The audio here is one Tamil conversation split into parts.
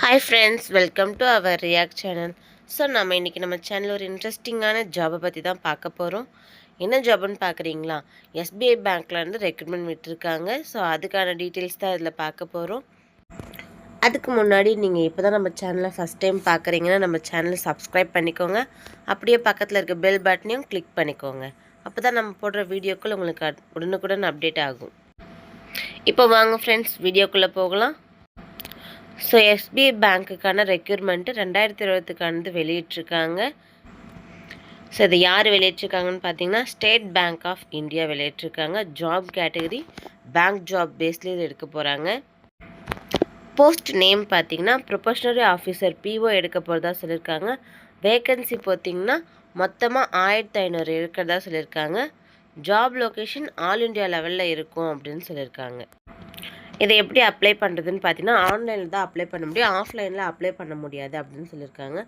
Hi friends, welcome to our React channel. So நம்ம சேனல் ஒரு இன்ட்ரெஸ்டிங்கான ஜாபை பற்றி தான் பார்க்க போகிறோம். என்ன ஜாப்னு பார்க்குறீங்களா? எஸ்பிஐ பேங்க்லேருந்து ரெக்ரூட்மெண்ட் விட்டுருக்காங்க. ஸோ அதுக்கான டீட்டெயில்ஸ் தான் இதில் பார்க்க போகிறோம். அதுக்கு முன்னாடி நீங்கள் இப்போ தான் நம்ம சேனலை ஃபஸ்ட் டைம் பார்க்குறீங்கன்னா நம்ம சேனலை சப்ஸ்கிரைப் பண்ணிக்கோங்க. அப்படியே பக்கத்தில் இருக்க பெல் பட்டனையும் கிளிக் பண்ணிக்கோங்க. அப்போ தான் நம்ம போடுற வீடியோக்கள் உங்களுக்கு உடனுக்குடன் அப்டேட் ஆகும். இப்போ வாங்க ஃப்ரெண்ட்ஸ், வீடியோக்குள்ளே போகலாம். ஸோ எஸ்பிஐ பேங்க்குக்கான ரெக்யூர்மெண்ட்டு 2020க்கானது வெளியிட்ருக்காங்க. ஸோ இதை யார் வெளியிட்ருக்காங்கன்னு பார்த்தீங்கன்னா ஸ்டேட் பேங்க் ஆஃப் இந்தியா வெளியிட்ருக்காங்க. ஜாப் கேட்டகரி பேங்க் ஜாப் பேஸ்லேயே இது எடுக்க போகிறாங்க. போஸ்ட் நேம் பார்த்தீங்கன்னா ப்ரொபஷனரி ஆஃபீஸர் பிஓ எடுக்க போகிறதா சொல்லியிருக்காங்க. வேக்கன்சி பார்த்தீங்கன்னா மொத்தமாக 1500 இருக்கிறதா சொல்லியிருக்காங்க. ஜாப் லொக்கேஷன் ஆல் இண்டியா லெவலில் இருக்கும் அப்படின்னு சொல்லியிருக்காங்க. இதை எப்படி அப்ளை பண்ணுறதுன்னு பார்த்தீங்கன்னா ஆன்லைனில் தான் அப்ளை பண்ண முடியும், ஆஃப்லைனில் அப்ளை பண்ண முடியாது அப்படின்னு சொல்லியிருக்காங்க.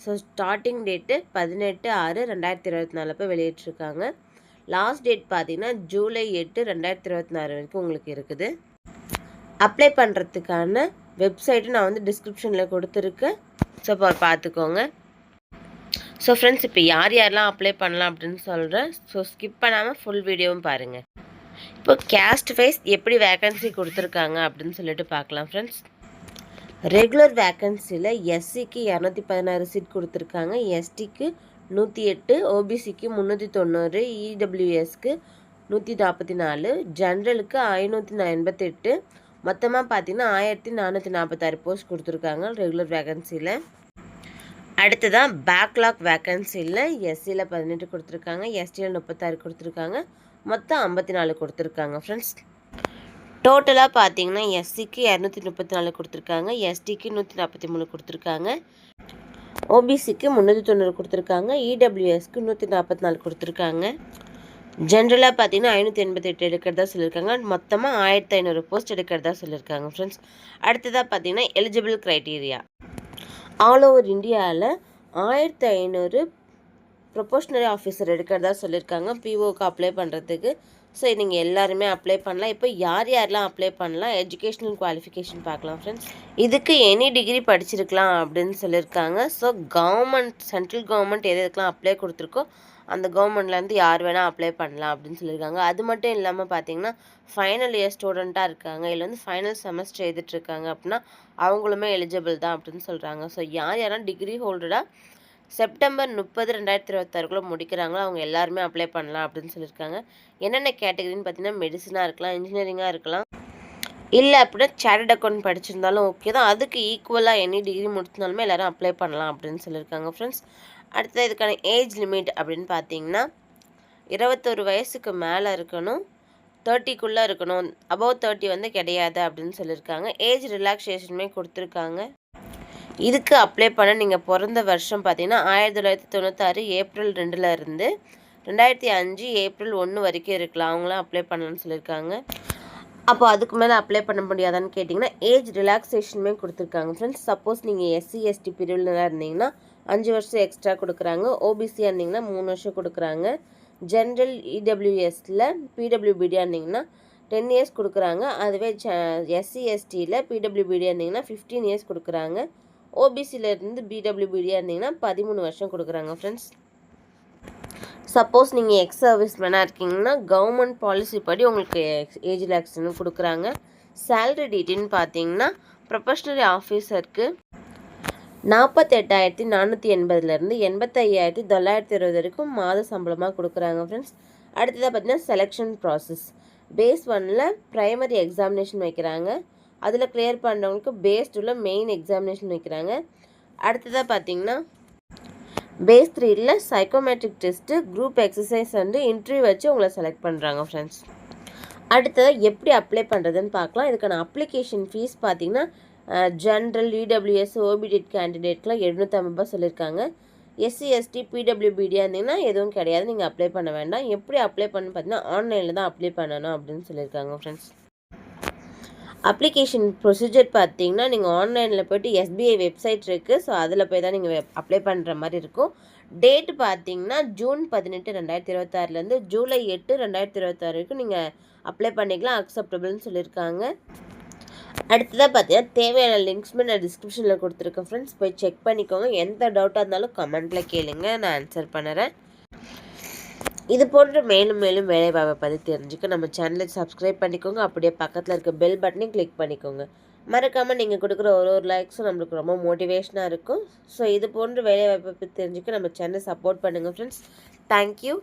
ஸோ ஸ்டார்டிங் டேட்டு 18/6/2024 போய் வெளியிட்ருக்காங்க. லாஸ்ட் டேட் பார்த்தீங்கன்னா ஜூலை 8/2024 வரைக்கும் உங்களுக்கு இருக்குது. அப்ளை பண்ணுறதுக்கான வெப்சைட்டு நான் வந்து டிஸ்கிரிப்ஷனில் கொடுத்துருக்கேன். ஸோ பார்த்துக்கோங்க. ஸோ ஃப்ரெண்ட்ஸ், இப்போ யாரெல்லாம் அப்ளை பண்ணலாம் அப்படின்னு சொல்கிறேன். ஸோ ஸ்கிப் பண்ணாமல் ஃபுல் வீடியோவும் பாருங்கள். இப்போ கேஸ்ட் வைஸ் எப்படி வேக்கன்சி கொடுத்துருக்காங்க அப்படின்னு சொல்லிட்டு பார்க்கலாம் ஃப்ரெண்ட்ஸ். ரெகுலர் வேக்கன்சியில் எஸ்சிக்கு 216 சீட் கொடுத்துருக்காங்க, எஸ்டிக்கு 108, ஓபிசிக்கு 390, இடபிள்யூஎஸ்க்கு 144, ஜென்ரலுக்கு 588, மொத்தமாக பார்த்தீங்கன்னா 1446 போஸ்ட் கொடுத்துருக்காங்க ரெகுலர் வேக்கன்சியில். அடுத்ததான் பேக்லாக் வேக்கன்சியில் எஸ்சியில் 18 கொடுத்துருக்காங்க, எஸ்டியில் 36 கொடுத்துருக்காங்க, மொத்தம் 54 கொடுத்துருக்காங்க ஃப்ரெண்ட்ஸ். டோட்டலாக பார்த்தீங்கன்னா எஸ்சிக்கு 234 கொடுத்துருக்காங்க, எஸ்டிக்கு 143 கொடுத்துருக்காங்க, ஓபிசிக்கு 390 கொடுத்துருக்காங்க, இடபிள்யூஎஸ்க்கு 144 கொடுத்துருக்காங்க, ஜென்ரலாக பார்த்தீங்கன்னா 588 எடுக்கிறதா சொல்லியிருக்காங்க. மொத்தமாக 1500 போஸ்ட் எடுக்கிறதா சொல்லியிருக்காங்க ஃப்ரெண்ட்ஸ். அடுத்ததாக பார்த்தீங்கன்னா எலிஜிபிள் க்ரைட்டீரியா ஆல் ஓவர் இந்தியாவில் 1500 ப்ரொபோஷனரி ஆஃபீஸர் எடுக்கிறதா சொல்லியிருக்காங்க பிஓக்கு அப்ளை பண்ணுறதுக்கு. ஸோ நீங்கள் எல்லாருமே அப்ளை பண்ணலாம். இப்போ யாரெல்லாம் அப்ளை பண்ணலாம், எஜுகேஷ்னல் குவாலிஃபிகேஷன் பார்க்கலாம் ஃப்ரெண்ட்ஸ். இதுக்கு எனி டிகிரி படிச்சிருக்கலாம் அப்படின்னு சொல்லியிருக்காங்க. ஸோ சென்ட்ரல் கவர்மெண்ட் எதுக்கெலாம் அப்ளை கொடுத்துருக்கோ அந்த கவர்மெண்ட்லேருந்து யார் வேணால் அப்ளை பண்ணலாம் அப்படின்னு சொல்லியிருக்காங்க. அது மட்டும் இல்லாமல் பார்த்தீங்கன்னா ஃபைனல் இயர் ஸ்டூடெண்ட்டாக இருக்காங்க, இல்லை வந்து ஃபைனல் செமஸ்டர் எழுதிட்டுருக்காங்க அப்படின்னா அவங்களுமே எலிஜிபிள் தான் அப்படின்னு சொல்கிறாங்க. ஸோ யாரெல்லாம் டிகிரி ஹோல்டராக செப்டம்பர் 30, 2026 முடிக்கிறாங்களோ அவங்க எல்லாருமே அப்ளை பண்ணலாம் அப்படின்னு சொல்லியிருக்காங்க. என்னென்ன கேட்டகரின்னு பார்த்தீங்கன்னா மெடிசனாக இருக்கலாம், இன்ஜினியரிங்காக இருக்கலாம், இல்லை அப்படின்னா சார்ட்டர்ட் அக்கௌண்ட் படிச்சிருந்தாலும் ஓகே தான். அதுக்கு ஈக்குவலாக எனி டிகிரி முடிச்சிருந்தாலுமே எல்லோரும் அப்ளை பண்ணலாம் அப்படின்னு சொல்லியிருக்காங்க ஃப்ரெண்ட்ஸ். அடுத்தது இதுக்கான ஏஜ் லிமிட் அப்படின்னு பார்த்தீங்கன்னா 21 வயசுக்கு மேலே இருக்கணும், 30க்குள்ளே இருக்கணும், அபவ் 30 வந்து கிடையாது அப்படின்னு சொல்லியிருக்காங்க. ஏஜ் ரிலாக்ஸேஷனுமே கொடுத்துருக்காங்க. இதுக்கு அப்ளை பண்ண நீங்கள் பிறந்த வருஷம் பார்த்தீங்கன்னா 1996 ஏப்ரல் 2 இருந்து 2005 ஏப்ரல் 1 வரைக்கும் இருக்கலாம். அவங்களாம் அப்ளை பண்ணலான்னு சொல்லியிருக்காங்க. அப்போ அதுக்கு மேலே அப்ளை பண்ண முடியாதான்னு கேட்டிங்கன்னா ஏஜ் ரிலாக்ஸேஷனுமே கொடுத்துருக்காங்க ஃப்ரெண்ட்ஸ். சப்போஸ் நீங்கள் எஸ்சி எஸ்டி பிரிவில் இருந்தீங்கன்னா 5 வருஷம் எக்ஸ்ட்ரா கொடுக்குறாங்க, ஓபிசியாக இருந்தீங்கன்னா 3 வருஷம் கொடுக்குறாங்க, ஜென்ரல் இடபிள்யூஎஸில் பிடபிள்யூபிடியாக இருந்தீங்கன்னா 10 இயர்ஸ் கொடுக்குறாங்க, அதுவே எஸ்சி எஸ்டியில் பிடபிள்யூபிடியாக இருந்தீங்கன்னா 15 இயர்ஸ் கொடுக்குறாங்க, ஓபிசியிலேருந்து பிடபிள்யூபிடியாக இருந்தீங்கன்னா 13 வருஷம் கொடுக்குறாங்க ஃப்ரெண்ட்ஸ். சப்போஸ் நீங்கள் எக்ஸ் சர்வீஸ் மேனாக இருக்கீங்கன்னா கவர்மெண்ட் பாலிசி படி உங்களுக்கு ஏஜ் ரிலாக்ஸேஷன் கொடுக்குறாங்க. சேலரி டீட்டெயில்னு பார்த்தீங்கன்னா ப்ரொபஷனரி ஆஃபீஸருக்கு 48,480 85,920 வரைக்கும் மாத சம்பளமாக கொடுக்குறாங்க ஃப்ரெண்ட்ஸ். அடுத்ததாக பார்த்தீங்கன்னா செலெக்ஷன் ப்ராசஸ் பேஸ் 1ல் ப்ரைமரி எக்ஸாமினேஷன் வைக்கிறாங்க, அதில் கிளியர் பண்ணுறவங்களுக்கு பேஸ் 2ல் மெயின் எக்ஸாமினேஷன் வைக்கிறாங்க. அடுத்ததாக பார்த்தீங்கன்னா பேஸ் 3ல் சைக்கோமெட்ரிக் டெஸ்ட்டு, குரூப் எக்ஸசைஸ் வந்து இன்டர்வியூ வச்சு உங்களை செலக்ட் பண்ணுறாங்க ஃப்ரெண்ட்ஸ். அடுத்தது எப்படி அப்ளை பண்ணுறதுன்னு பார்க்கலாம். இதுக்கான அப்ளிகேஷன் ஃபீஸ் பார்த்தீங்கன்னா ஜென்ரல் இடபிள்யூஎஸ் ஓபிடிட் கேண்டிடேட்லாம் 750 சொல்லியிருக்காங்க. எஸ்சி எஸ்டி பிடபிள்யூபிடியாக இருந்தீங்கன்னா எதுவும் கிடையாது, நீங்கள் அப்ளை பண்ண வேண்டாம். எப்படி அப்ளை பண்ணு பார்த்தீங்கன்னா ஆன்லைனில் தான் அப்ளை பண்ணணும் அப்படின்னு சொல்லியிருக்காங்க ஃப்ரெண்ட்ஸ். அப்ளிகேஷன் ப்ரொசீஜர் பார்த்தீங்கன்னா நீங்கள் ஆன்லைனில் போய்ட்டு எஸ்பிஐ வெப்சைட் இருக்குது, ஸோ அதில் போய் தான் நீங்கள் அப்ளை பண்ணுற மாதிரி இருக்கும். டேட்டு பார்த்தீங்கன்னா ஜூன் 18, 2026 ஜூலை 8, 2026 வரைக்கும் நீங்கள் அப்ளை பண்ணிக்கலாம், அக்செப்டபிள்னு சொல்லியிருக்காங்க. அடுத்ததாக பார்த்தீங்கன்னா தேவையான லிங்க்ஸுமே நான் டிஸ்கிரிப்ஷனில் கொடுத்துருக்கேன் ஃப்ரெண்ட்ஸ், போய் செக் பண்ணிக்கோங்க. எந்த டவுட்டாக இருந்தாலும் கமெண்ட்டில் கேளுங்க, நான் ஆன்சர் பண்ணுறேன். இது போன்ற மேலும் மேலும் வேலைவாய்ப்பை பற்றி தெரிஞ்சுக்க நம்ம சேனலை சப்ஸ்கிரைப் பண்ணிக்கோங்க. அப்படியே பக்கத்தில் இருக்க பெல் பட்டனையும் கிளிக் பண்ணிக்கோங்க. மறக்காமல் நீங்கள் கொடுக்குற ஒரு லைக்ஸும் நம்மளுக்கு ரொம்ப மோட்டிவேஷனாக இருக்கும். ஸோ இது போன்ற வேலைவாய்ப்பை பற்றி தெரிஞ்சுக்க நம்ம சேனலை சப்போர்ட் பண்ணுங்கள் ஃப்ரெண்ட்ஸ். தேங்க்யூ.